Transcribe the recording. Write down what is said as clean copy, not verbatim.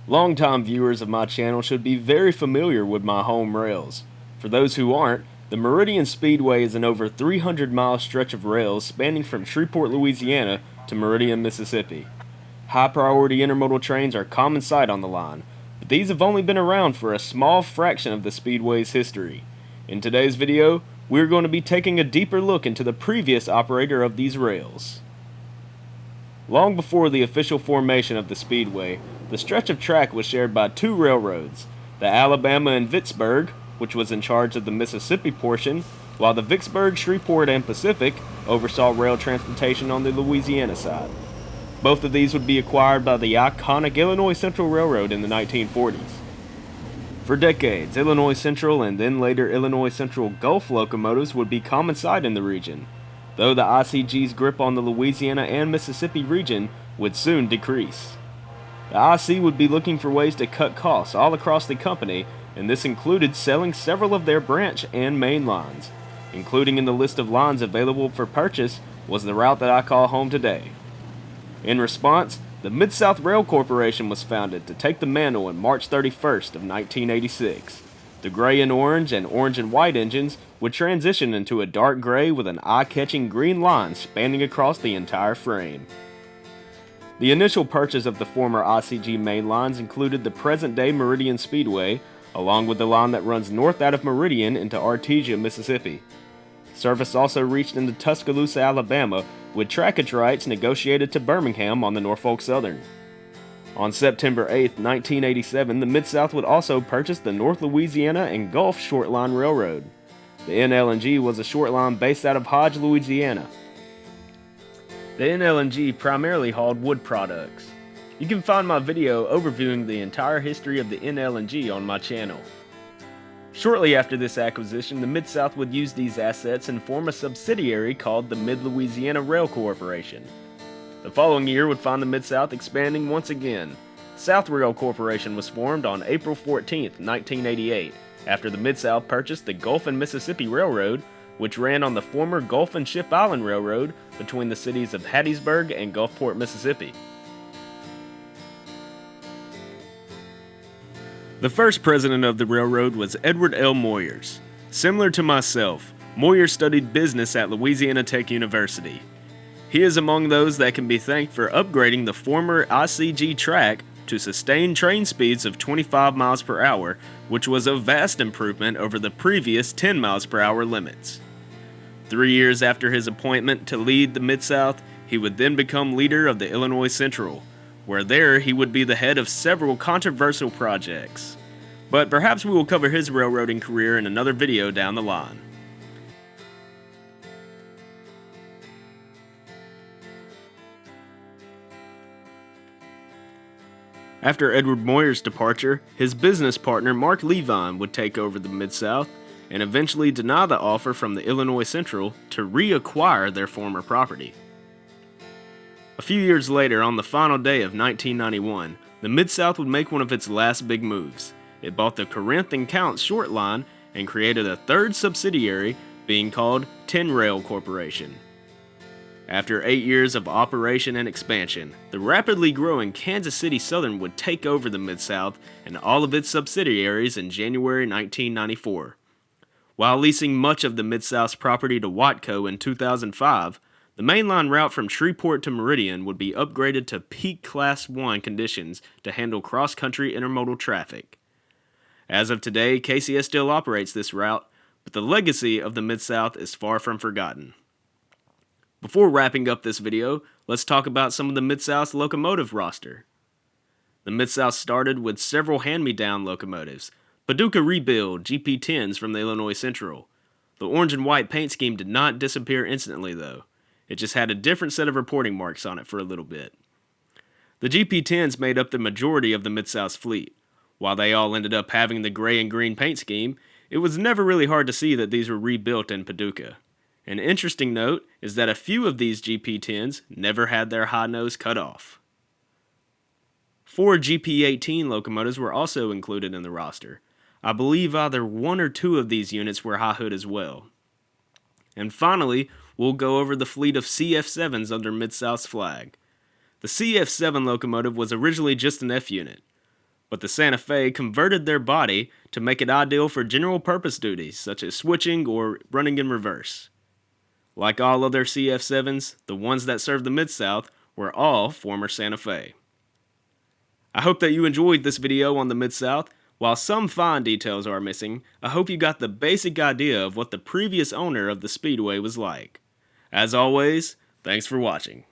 Longtime viewers of my channel should be very familiar with my home rails. For those who aren't, the Meridian Speedway is an over 300-mile stretch of rails spanning from Shreveport, Louisiana to Meridian, Mississippi. High-priority intermodal trains are common sight on the line, but these have only been around for a small fraction of the Speedway's history. In today's video, we're going to be taking a deeper look into the previous operator of these rails. Long before the official formation of the Speedway, the stretch of track was shared by two railroads, the Alabama and Vicksburg, which was in charge of the Mississippi portion, while the Vicksburg, Shreveport, and Pacific oversaw rail transportation on the Louisiana side. Both of these would be acquired by the iconic Illinois Central Railroad in the 1940s. For decades, Illinois Central and then later Illinois Central Gulf locomotives would be common sight in the region, though the ICG's grip on the Louisiana and Mississippi region would soon decrease. The IC would be looking for ways to cut costs all across the company, and this included selling several of their branch and main lines. Including in the list of lines available for purchase was the route that I call home today. In response, the Midsouth Rail Corporation was founded to take the mantle on March 31st of 1986. The gray and orange and white engines would transition into a dark gray with an eye-catching green line spanning across the entire frame. The initial purchase of the former ICG main lines included the present-day Meridian Speedway, along with the line that runs north out of Meridian into Artesia, Mississippi. Service also reached into Tuscaloosa, Alabama, with trackage rights negotiated to Birmingham on the Norfolk Southern. On September 8, 1987, the Midsouth would also purchase the North Louisiana and Gulf Short Line Railroad. The NL&G was a short line based out of Hodge, Louisiana. The NL&G primarily hauled wood products. You can find my video overviewing the entire history of the NL&G on my channel. Shortly after this acquisition, the Midsouth would use these assets and form a subsidiary called the Mid-Louisiana Rail Corporation. The following year would find the Midsouth expanding once again. South Rail Corporation was formed on April 14, 1988, after the Midsouth purchased the Gulf and Mississippi Railroad, which ran on the former Gulf and Ship Island Railroad between the cities of Hattiesburg and Gulfport, Mississippi. The first president of the railroad was Edward L. Moyers. Similar to myself, Moyers studied business at Louisiana Tech University. He is among those that can be thanked for upgrading the former ICG track to sustained train speeds of 25 miles per hour, which was a vast improvement over the previous 10 miles per hour limits. 3 years after his appointment to lead the Midsouth, he would then become leader of the Illinois Central, where there he would be the head of several controversial projects. But perhaps we will cover his railroading career in another video down the line. After Edward Moyers' departure, his business partner Mark Levine would take over the Midsouth and eventually deny the offer from the Illinois Central to reacquire their former property. A few years later, on the final day of 1991, the Midsouth would make one of its last big moves. It bought the Corinth and Counce short line and created a third subsidiary being called Ten Rail Corporation. After 8 years of operation and expansion, the rapidly growing Kansas City Southern would take over the Midsouth and all of its subsidiaries in January 1994. While leasing much of the Midsouth's property to Watco in 2005, the mainline route from Shreveport to Meridian would be upgraded to peak Class 1 conditions to handle cross-country intermodal traffic. As of today, KCS still operates this route, but the legacy of the Midsouth is far from forgotten. Before wrapping up this video, let's talk about some of the Midsouth's locomotive roster. The Midsouth started with several hand-me-down locomotives, Paducah rebuild GP10s from the Illinois Central. The orange and white paint scheme did not disappear instantly though. It just had a different set of reporting marks on it for a little bit. The GP10s made up the majority of the Midsouth's fleet. While they all ended up having the gray and green paint scheme, it was never really hard to see that these were rebuilt in Paducah. An interesting note is that a few of these GP10s never had their high nose cut off. 4 GP18 locomotives were also included in the roster. I believe either 1 or 2 of these units were high hood as well. And finally, we'll go over the fleet of CF7s under Midsouth's flag. The CF7 locomotive was originally just an F unit. but the Santa Fe converted their body to make it ideal for general purpose duties such as switching or running in reverse. Like all other CF7s, the ones that served the Mid-South were all former Santa Fe. I hope that you enjoyed this video on the Mid-South. While some fine details are missing, I hope you got the basic idea of what the previous owner of the Speedway was like. As always, thanks for watching.